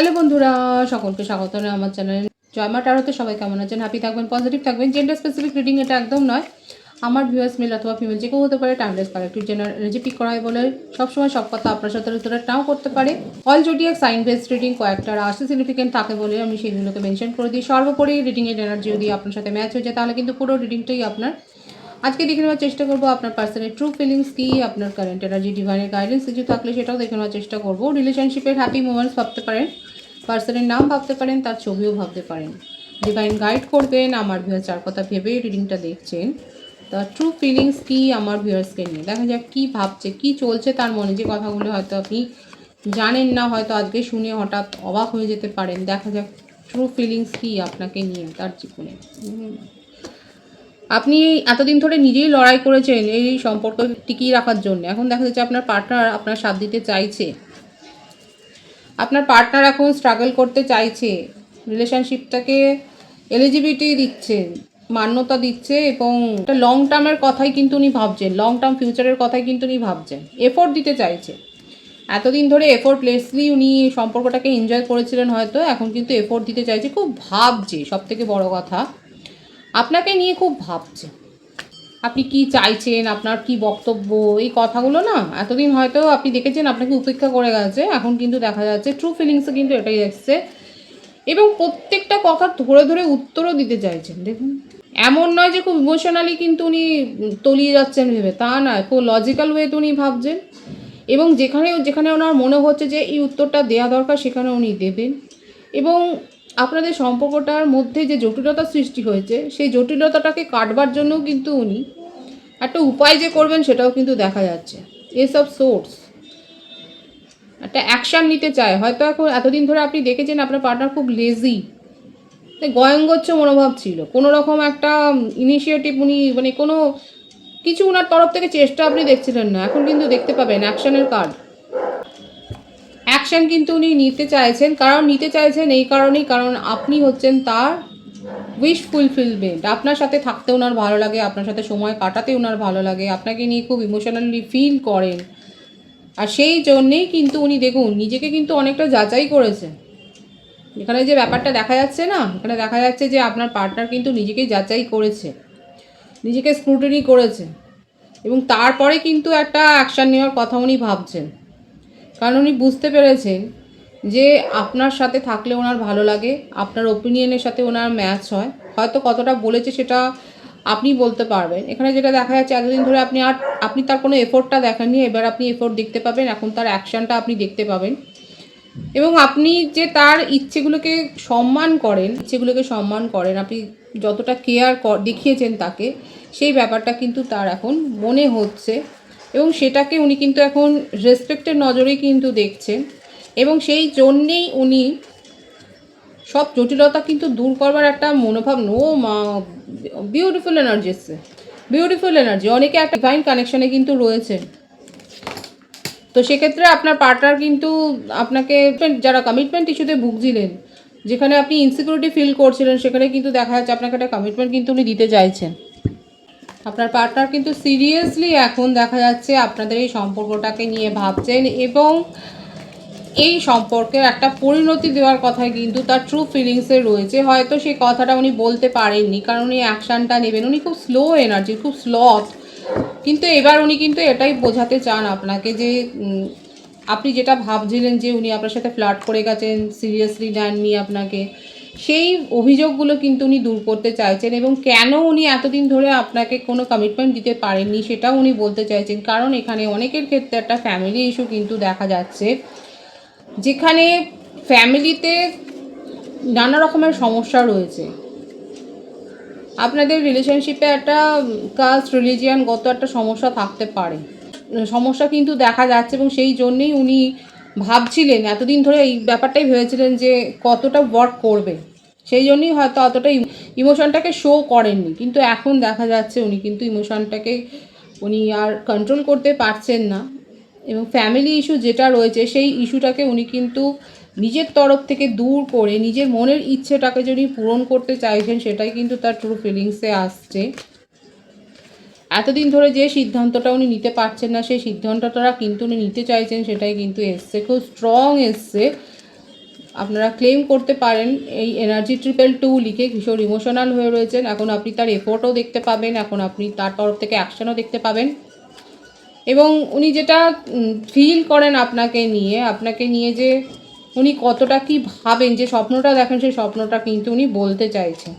Hello বন্ধুরা, সকলকে স্বাগত জানাই আমার চ্যানেলে জয়মা ট্যারোতে। সবাই কেমন আছেন? হ্যাপি থাকবেন, পজিটিভ থাকবেন। জেন্ডার স্পেসিফিক রিডিং এটা একদম নয়। আমার ভিউয়ার্স মেল অথবা ফিমেল যে কেউ হতে পারে। Timeless collective general energy peak করা হয় বলে সবসময় সব কথা আপনার সাথে রিলেটেড নাও করতে পারে। All zodiac sign based reading কয়েকটা রাশি সিগনিফিকেন্ট থাকে বলে আমি সেগুলোকে মেনশন করে দিই। সর্বোপরি রিডিংয়ের এনার্জি যদি আপনার সাথে ম্যাচ হয়ে যায় তাহলে কিন্তু পুরো রিডিংটাই আপনার। আজকে দেখে নেওয়ার চেষ্টা করবো আপনার পার্সনের ট্রু ফিলিংস কী, আপনার কারেন্ট এনার্জি, ডিভাইনের গাইডেন্স কিছু থাকলে সেটাও দেখে নেওয়ার চেষ্টা করবো। রিলেশনশিপের হ্যাপি মোমেন্টস ভাবতে পারেন, পার্সনের নাম ভাবতে পারেন, তার ছবিও ভাবতে পারেন। ডিভাইন গাইড করবেন। আমার ভিউয়ার্স চার কথা ভেবেই রিডিংটা দেখছেন। তার ট্রু ফিলিংস কী আমার ভিউয়ার্সকে নিয়ে, দেখা যাক কী ভাবছে, কী চলছে তার মনে। যে কথাগুলো হয়তো আপনি জানেন না, হয়তো আজকে শুনে হঠাৎ অবাক হয়ে যেতে পারেন। দেখা যাক ট্রু ফিলিংস কী আপনাকে নিয়ে, তার জীবনে। আপনি এতদিন ধরে নিজেই লড়াই করেছেন এই সম্পর্ক টিকিয়ে রাখার জন্য। এখন দেখা যাচ্ছে আপনার পার্টনার আপনার সাথ দিতে চাইছে, আপনার পার্টনার এখন স্ট্রাগল করতে চাইছে, রিলেশনশিপটাকে এলিজিবিলিটি দিচ্ছে, মান্যতা দিচ্ছে, এবং একটা লং টার্মের কথাই কিন্তু উনি ভাবছেন, লং টার্ম ফিউচারের কথাই কিন্তু উনি ভাবছেন, এফোর্ট দিতে চাইছে। এতদিন ধরে এফোর্টলেসলি উনি সম্পর্কটাকে এনজয় করেছিলেন হয়তো, এখন কিন্তু এফোর্ট দিতে চাইছে, খুব ভাবছে। সব থেকে বড় কথা, আপনাকে নিয়ে খুব ভাবছে। আপনি কি চাইছেন, আপনার কি বক্তব্য, এই কথাগুলো না এতদিন হয়তো আপনি দেখেছেন আপনাকে উপেক্ষা করে গেছে। এখন কিন্তু দেখা যাচ্ছে ট্রু ফিলিংসে কিন্তু এটাই এসছে, এবং প্রত্যেকটা কথা ধরে ধরে উত্তরও দিতে চাইছেন। দেখুন, এমন নয় যে খুব ইমোশনালি কিন্তু উনি তলিয়ে যাচ্ছেন ভেবে, তা নয়, খুব লজিক্যাল ওয়েতে উনি ভাবছেন, এবং যেখানে যেখানে ওনার মনে হচ্ছে যে এই উত্তরটা দেওয়া দরকার সেখানে উনি দেবেন। এবং আপনাদের সম্পর্কটার মধ্যে যে জটিলতা সৃষ্টি হয়েছে সেই জটিলতাটাকে কাটবার জন্যও কিন্তু উনি একটা উপায় যে করবেন সেটাও কিন্তু দেখা যাচ্ছে। এসব সোর্স একটা অ্যাকশান নিতে চায় হয়তো। এখন এতদিন ধরে আপনি দেখেছেন আপনার পার্টনার খুব লেজি, গয়ঙ্গচ্ছ মনোভাব ছিল, কোনো রকম একটা ইনিশিয়েটিভ উনি মানে কোনো কিছু ওনার তরফ থেকে চেষ্টা আপনি দেখছিলেন না। এখন কিন্তু দেখতে পাবেন অ্যাকশানের কার্ড। অ্যাকশান কিন্তু উনি নিতে চাইছেন, কারণ নিতে চাইছেন এই কারণেই, কারণ আপনি হচ্ছেন তার উইশ ফুলফিলমেন্ট। আপনার সাথে থাকতে ওনার ভালো লাগে, আপনার সাথে সময় কাটাতে ওনার ভালো লাগে, আপনাকে নিয়ে খুব ইমোশনালি ফিল করেন। আর সেই জন্যেই কিন্তু উনি দেখুন নিজেকে কিন্তু অনেকটা যাচাই করেছেন। এখানে যে ব্যাপারটা দেখা যাচ্ছে না, এখানে দেখা যাচ্ছে যে আপনার পার্টনার কিন্তু নিজেকেই যাচাই করেছে, নিজেকে স্ক্রুটিনি করেছে, এবং তারপরে কিন্তু একটা অ্যাকশান নেওয়ার কথা উনি ভাবছেন। কারণ উনি বুঝতে পেরেছেন যে আপনার সাথে থাকলে ওনার ভালো লাগে, আপনার ওপিনিয়নের সাথে ওনার ম্যাচ হয়। হয়তো কতটা বলেছে সেটা আপনি বলতে পারবেন। এখানে যেটা দেখা যাচ্ছে এতদিন ধরে আপনি তার কোনো এফোর্টটা দেখেননি, এবার আপনি এফোর্ট দেখতে পাবেন, এখন তার অ্যাকশানটা আপনি দেখতে পাবেন। এবং আপনি যে তার ইচ্ছেগুলোকে সম্মান করেন, আপনি যতটা কেয়ার দেখিয়েছেন তাকে, সেই ব্যাপারটা কিন্তু তার এখন মনে হচ্ছে, এবং সেটাকে উনি কিন্তু এখন রেসপেক্টের নজরেই কিন্তু দেখছেন। এবং সেই জন্যেই উনি সব জটিলতা কিন্তু দূর করবার একটা মনোভাব। বিউটিফুল এনার্জি এসছে, বিউটিফুল এনার্জি। অনেকে একটা ডিভাইন কানেকশনে কিন্তু রয়েছে। তো সেক্ষেত্রে আপনার পার্টনার কিন্তু আপনাকে, যারা কমিটমেন্ট ইস্যুতে ভুগছিলেন, যেখানে আপনি ইনসিকিউরিটি ফিল করছিলেন, সেখানে কিন্তু দেখা যাচ্ছে আপনাকে একটা কমিটমেন্ট কিন্তু উনি দিতে চাইছেন। আপনার পার্টনার কিন্তু সিরিয়াসলি এখন দেখা যাচ্ছে আপনাদের এই সম্পর্কটাকে নিয়ে ভাবছেন, এবং এই সম্পর্কের একটা পরিণতি দেওয়ার কথাই কিন্তু তার ট্রু ফিলিংসে রয়েছে। হয়তো সেই কথাটা উনি বলতে পারেননি, কারণ উনি অ্যাকশানটা নেবেন। উনি খুব স্লো এনার্জি, খুব স্লথ, কিন্তু এবার উনি কিন্তু এটাই বোঝাতে চান আপনাকে যে আপনি যেটা ভাবছিলেন যে উনি আপনার সাথে ফ্লার্ট করে গেছেন, সিরিয়াসলি নেননি আপনাকে, সেই অভিযোগগুলো কিন্তু উনি দূর করতে চাইছেন। এবং কেন উনি এতদিন ধরে আপনাকে কোনো কমিটমেন্ট দিতে পারেননি সেটাও উনি বলতে চাইছেন। কারণ এখানে অনেকের ক্ষেত্রে একটা ফ্যামিলি ইস্যু কিন্তু দেখা যাচ্ছে, যেখানে ফ্যামিলিতে নানা রকমের সমস্যা রয়েছে। আপনাদের রিলেশনশিপে একটা কাস্ট রিলিজিয়ানগত একটা সমস্যা থাকতে পারে, সমস্যা কিন্তু দেখা যাচ্ছে। এবং সেই জন্যেই উনি ভাবছিলেন, এতদিন ধরে এই ব্যাপারটাই ভেবেছিলেন যে কতটা ওয়ার্ক করবে, সেই জন্যই হয়তো অতটা ইমোশনটাকে শো করেননি। কিন্তু এখন দেখা যাচ্ছে উনি কিন্তু ইমোশনটাকে উনি আর কন্ট্রোল করতে পারছেন না, এবং ফ্যামিলি ইস্যু যেটা রয়েছে সেই ইস্যুটাকে উনি কিন্তু নিজের তরফ থেকে দূর করে নিজের মনের ইচ্ছেটাকে যদি পূরণ করতে চাইছেন, সেটাই কিন্তু তার ট্রু ফিলিংসে আসছে। এতদিন ধরে যে সিদ্ধান্তটা উনি নিতে পারছেন না, সেই সিদ্ধান্তটা কিন্তু উনি নিতে চাইছেন, সেটাই কিন্তু এসছে, খুব স্ট্রং এসছে। আপনারা ক্লেম করতে পারেন এই এনার্জি 222 লিখে। ভীষণ ইমোশনাল হয়ে রয়েছেন, এখন আপনি তার এফোর্টও দেখতে পাবেন, এখন আপনি তার তরফ থেকে অ্যাকশনও দেখতে পাবেন। এবং উনি যেটা ফিল করেন আপনাকে নিয়ে যে উনি কতটা কি ভাবেন, যে স্বপ্নটা দেখেন সেই স্বপ্নটা কিন্তু উনি বলতে চাইছেন।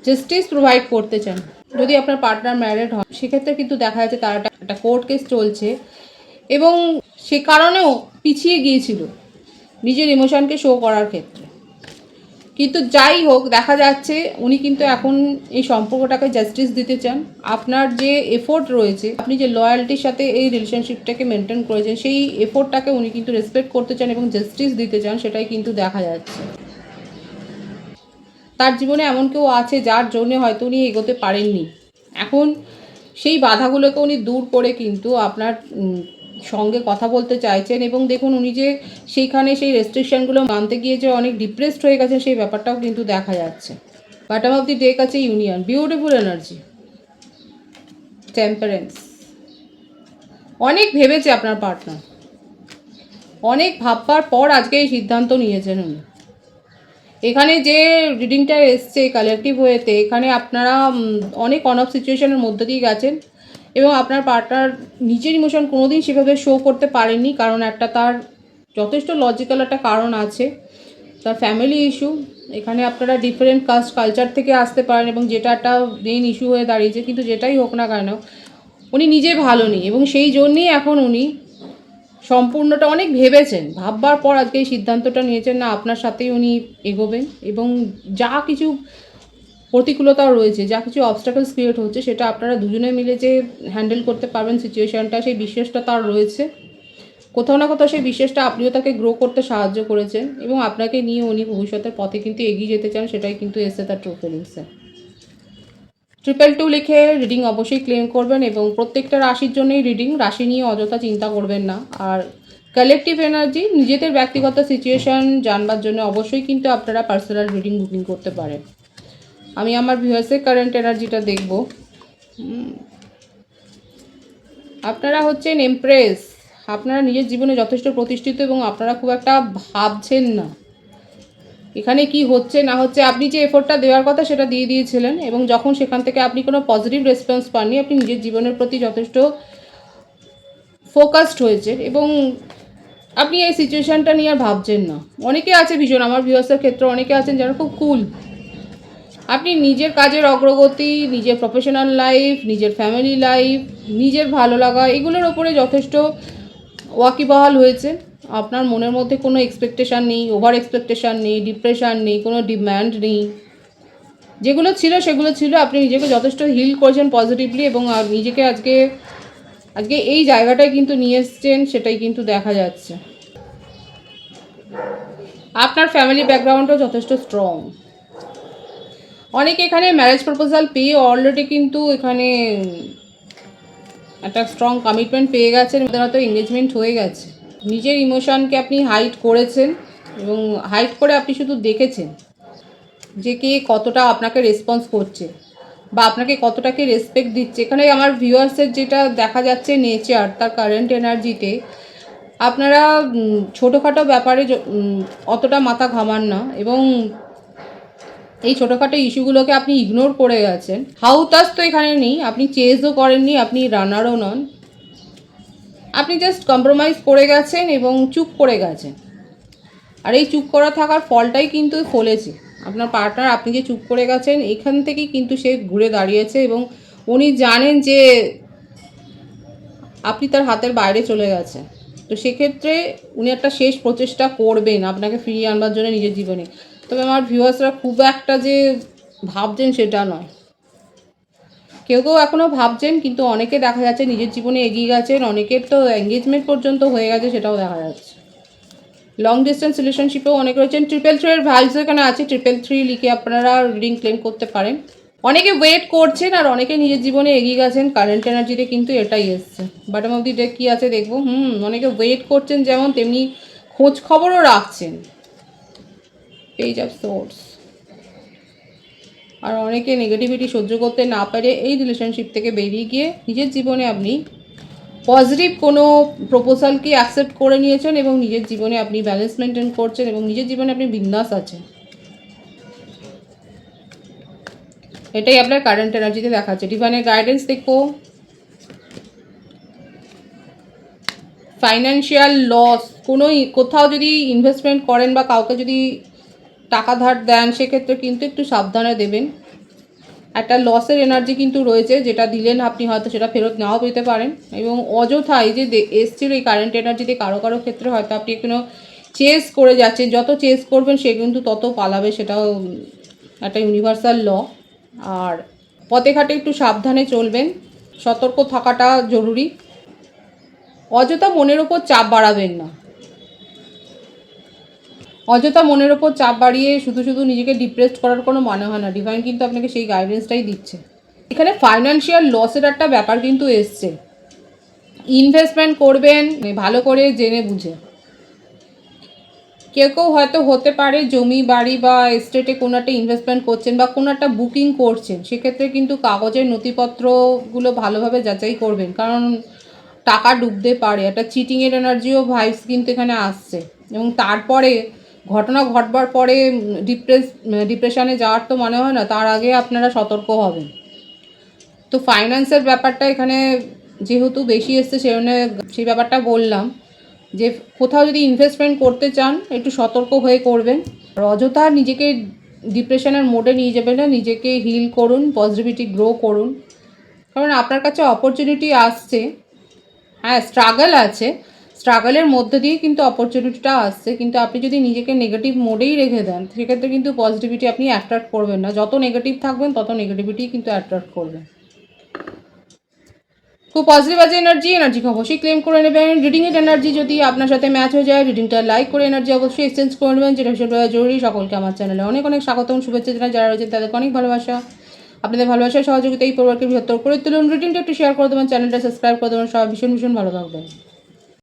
জাস্টিস প্রোভাইড করতে চান। যদি আপনার পার্টনার ম্যারিড হন সেক্ষেত্রে কিন্তু দেখা যাচ্ছে তার একটা কোর্ট কেস চলছে এবং সে কারণেও পিছিয়ে গিয়েছিল নিজের ইমোশনকে শো করার ক্ষেত্রে। কিন্তু যাই হোক, দেখা যাচ্ছে উনি কিন্তু এখন এই সম্পর্কটাকে জাস্টিস দিতে চান। আপনার যে এফোর্ট রয়েছে, আপনি যে লয়্যালটির সাথে এই রিলেশনশিপটাকে মেনটেন করেছেন, সেই এফোর্টটাকে উনি কিন্তু রেসপেক্ট করতে চান এবং জাস্টিস দিতে চান, সেটাই কিন্তু দেখা যাচ্ছে। তার জীবনে এমন কেউ আছে যার জন্য হয়তো উনি এগোতে পারেননি, এখন সেই বাধাগুলোকে উনি দূর করে কিন্তু আপনার সঙ্গে কথা বলতে চাইছেন। এবং দেখুন, উনি যে সেইখানে সেই রেস্ট্রিকশানগুলো মানতে গিয়ে যে অনেক ডিপ্রেসড হয়ে গেছেন, সেই ব্যাপারটাও কিন্তু দেখা যাচ্ছে। বটম অফ দি ডেক আছে ইউনিয়ন, বিউটিফুল এনার্জি, টেম্পারেন্স। অনেক ভেবেছে আপনার পার্টনার, অনেক ভাববার পর আজকে এই সিদ্ধান্ত নিয়েছেন উনি। এখানে যে রিডিংটা এসছে কালেকটিভ ওয়েতে, এখানে আপনারা অনেক অন অফ সিচুয়েশনের মধ্যে দিয়ে গেছেন এবং আপনার পার্টনার নিজের ইমোশন কোনোদিন সেভাবে শো করতে পারেননি, কারণ একটা তার যথেষ্ট লজিক্যাল একটা কারণ আছে, তার ফ্যামিলি ইস্যু। এখানে আপনারা ডিফারেন্ট কাস্ট কালচার থেকে আসতে পারেন এবং যেটা একটা মেইন ইস্যু হয়ে দাঁড়িয়েছে। কিন্তু যেটাই হোক না কেন, উনি নিজে ভালো নেই এবং সেই জন্যেই এখন উনি সম্পূর্ণটা অনেক ভেবেছেন, ভাববার পর আজকে এই সিদ্ধান্তটা নিয়েছেন না আপনার সাথেই উনি এগোবেন। এবং যা কিছু প্রতিকূলতাও রয়েছে, যা কিছু অবস্টাকলস ক্রিয়েট হচ্ছে, সেটা আপনারা দুজনে মিলে যে হ্যান্ডেল করতে পারবেন সিচুয়েশানটা, সেই বিশ্বাসটা তার রয়েছে। কোথাও না কোথাও সেই বিশ্বাসটা আপনিও তাকে গ্রো করতে সাহায্য করেছেন এবং আপনাকে নিয়ে উনি ভবিষ্যতের পথে কিন্তু এগিয়ে যেতে চান, সেটাই কিন্তু এসে তার ট্রু ফিলিংসে। 222 লিখে রিডিং অবশ্যই ক্লেম করবেন এবং প্রত্যেকটা রাশির জন্যই রিডিং, রাশি নিয়ে অযথা চিন্তা করবেন না। আর কালেকটিভ এনার্জি, নিজেদের ব্যক্তিগত সিচুয়েশান জানবার জন্য অবশ্যই কিন্তু আপনারা পার্সোনাল রিডিং বুকিং করতে পারেন। আমি আমার ভিউয়ার্সের কারেন্ট এনার্জিটা দেখব। আপনারা হচ্ছেন এমপ্রেস, আপনারা নিজের জীবনে যথেষ্ট প্রতিষ্ঠিত এবং আপনারা খুব একটা ভাবছেন না এখানে কি হচ্ছে না হচ্ছে। আপনি যে এফোর্টটা দেওয়ার কথা সেটা দিয়ে দিয়েছিলেন এবং যখন সেখান থেকে আপনি কোনো পজিটিভ রেসপন্স পাননি, আপনি নিজের জীবনের প্রতি যথেষ্ট ফোকাসড হয়েছেন এবং আপনি এই সিচুয়েশানটা নিয়ে আর ভাবছেন না। অনেকে আছে ভীষণ, আমার ভিউয়ার্সের ক্ষেত্রে অনেকে আছেন যারা খুব কুল। আপনি নিজের কাজের অগ্রগতি, নিজের প্রফেশনাল লাইফ, নিজের ফ্যামিলি লাইফ, নিজের ভালো লাগা, এগুলোর ওপরে যথেষ্ট ওয়াকিবহাল হয়েছে। আপনার মনের মধ্যে কোনো এক্সপেকটেশান নেই, ওভার এক্সপেকটেশান নেই, ডিপ্রেশান নেই, কোনো ডিম্যান্ড নেই। যেগুলো ছিল সেগুলো ছিল, আপনি নিজেকে যথেষ্ট হিল করেছেন পজিটিভলি এবং নিজেকে আজকে এই জায়গাটায় কিন্তু নিয়ে এসছেন, সেটাই কিন্তু দেখা যাচ্ছে। আপনার ফ্যামিলি ব্যাকগ্রাউন্ডও যথেষ্ট স্ট্রং। অনেকে এখানে ম্যারেজ প্রপোজাল পেয়ে অলরেডি কিন্তু এখানে একটা স্ট্রং কমিটমেন্ট পেয়ে গেছেন, ওদের হয়তো এঙ্গেজমেন্ট হয়ে গেছে। নিজের ইমোশনকে আপনি হাইড করেছেন এবং হাইড করে আপনি শুধু দেখেছেন যে কে কতটা আপনাকে রেসপন্স করছে বা আপনাকে কতটা কে রেসপেক্ট দিচ্ছে। এখানে আমার ভিউয়ার্সের যেটা দেখা যাচ্ছে নেচার, তার কারেন্ট এনার্জিতে আপনারা ছোটোখাটো ব্যাপারে অতটা মাথা ঘামান না এবং এই ছোটোখাটো ইস্যুগুলোকে আপনি ইগনোর করে গেছেন। হাউতাস তো এখানে নেই, আপনি চেজও করেননি, আপনি রানারও নন, আপনি জাস্ট কম্প্রোমাইজ করে গেছেন এবং চুপ করে গেছেন। আর এই চুপ করা থাকার ফলটাই কিন্তু ফলেছে। আপনার পার্টনার, আপনি যে চুপ করে গেছেন এখান থেকেই কিন্তু সে ঘুরে দাঁড়িয়েছে এবং উনি জানেন যে আপনি তার হাতের বাইরে চলে গেছে। তো সেক্ষেত্রে উনি একটা শেষ প্রচেষ্টা করবেন আপনাকে ফিরিয়ে আনবার জন্য নিজের জীবনে। তবে আমার ভিউয়ার্সরা খুব একটা যে ভাবছেন সেটা নয়, কেউ কেউ এখনও ভাবছেন, কিন্তু অনেকে দেখা যাচ্ছে নিজের জীবনে এগিয়ে গেছেন, অনেকের তো এঙ্গেজমেন্ট পর্যন্ত হয়ে গেছে, সেটাও দেখা যাচ্ছে। লং ডিস্টেন্স রিলেশনশিপেও অনেক রয়েছেন। 333 এর ভ্যালুস এখানে আছে, 333 লিখে আপনারা রিডিং ক্লেম করতে পারেন। অনেকে ওয়েট করছেন আর অনেকে নিজের জীবনে এগিয়ে গেছেন, কারেন্ট এনার্জিতে কিন্তু এটাই এসছে। বটম অফ দি ডেক কী আছে দেখবো। অনেকে ওয়েট করছেন, যেমন তেমনি খোঁজ খবরও রাখছেন, পেজ অফ সোর্স। আর অনেকে নেগেটিভিটি সহ্য করতে না পারে এই রিলেশনশিপ থেকে বেরিয়ে গিয়ে নিজের জীবনে আপনি পজিটিভ কোনো প্রপোজালকে অ্যাকসেপ্ট করে নিয়েছেন এবং নিজের জীবনে আপনি ব্যালেন্স মেনটেন করছেন এবং নিজের জীবনে আপনি বিন্দাস আছেন। এটাই আপনার কারেন্ট এনার্জিতে দেখাচ্ছে। ডিভাইনের গাইডেন্স দেখো। ফাইন্যান্সিয়াল লস, কোথাও যদি ইনভেস্টমেন্ট করেন বা কাউকে যদি টাকা ধার দেন সেক্ষেত্রে কিন্তু একটু সাবধানে দেবেন। একটা লসের এনার্জি কিন্তু রয়েছে, যেটা দিলেন আপনি হয়তো সেটা ফেরত নাও পেতে পারেন এবং অযথা এই যে এসছিল এই কারেন্ট এনার্জিতে কারো কারো ক্ষেত্রে হয়তো আপনি এখনও চেস করে যাচ্ছেন। যত চেস করবেন সে কিন্তু তত পালাবে, সেটাও একটা ইউনিভার্সাল ল। আর পথে ঘাটে একটু সাবধানে চলবেন, সতর্ক থাকাটা জরুরি। অযথা মনের ওপর চাপ বাড়াবেন না, অযথা মনের ওপর চাপ বাড়িয়ে শুধু শুধু নিজেকে ডিপ্রেসড করার কোনো মানে হয় না। ডিভাইন কিন্তু আপনাকে সেই গাইডেন্সটাই দিচ্ছে। এখানে ফাইন্যান্সিয়াল লসের একটা ব্যাপার কিন্তু এসছে। ইনভেস্টমেন্ট করবেন ভালো করে জেনে বুঝে। কেউ কেউ হয়তো হতে পারে জমি বাড়ি বা এস্টেটে কোনো একটা ইনভেস্টমেন্ট করছেন বা কোনো একটা বুকিং করছেন, সেক্ষেত্রে কিন্তু কাগজের নথিপত্রগুলো ভালোভাবে যাচাই করবেন, কারণ টাকা ডুবতে পারে। একটা চিটিংয়ের এনার্জিও ভাইবস কিন্তু এখানে আসছে এবং তারপরে ঘটনা ঘটবার পরে ডিপ্রেশনে যাওয়ার তো মনে হয় না, তার আগে আপনারা সতর্ক হবেন। তো ফাইন্যান্সের ব্যাপারটা এখানে যেহেতু বেশি এসছে সেই ব্যাপারটা বললাম যে কোথাও যদি ইনভেস্টমেন্ট করতে চান একটু সতর্ক হয়ে করবেন। আর অযথা নিজেকে ডিপ্রেশনের মোডে নিয়ে যাবেন না, নিজেকে হিল করুন, পজিটিভিটি গ্রো করুন, কারণ আপনার কাছে অপরচুনিটি আসছে। হ্যাঁ, স্ট্রাগল আছে, স্ট্রাগলের মধ্যে দিয়ে কিন্তু অপরচুনিটিটা আসছে, কিন্তু আপনি যদি নিজেকে নেগেটিভ মোডেই রেখে দেন সেক্ষেত্রে কিন্তু পজিটিভিটি আপনি অ্যাট্রাক্ট করবেন না। যত নেগেটিভ থাকবেন তত নেগেটিভিটি কিন্তু অ্যাট্রাক্ট করবেন। খুব পজিটিভ আছে এনার্জিকে অবশ্যই ক্লেম করে নেবেন। রিডিংয়ের এনার্জি যদি আপনার সাথে ম্যাচ হয়ে যায়, রিডিংটা লাইক করে এনার্জি অবশ্যই এক্সচেঞ্জ করে নেবেন, যেটা ভীষণভাবে জরুরি। সকলকে আমার চ্যানেলে অনেক অনেক স্বাগতম, শুভেচ্ছা জানাই। যারা রয়েছেন তাদেরকে অনেক ভালোবাসা। আপনাদের ভালোবাসার সহযোগিতা এই পরিবারকে বৃহত্তর করে তুলুন। রিডিংটা একটু শেয়ার করে দেবেন, চ্যানেলটা সাবস্ক্রাইব করে দেবেন। সবাই ভীষণ ভীষণ ভালো থাকবেন।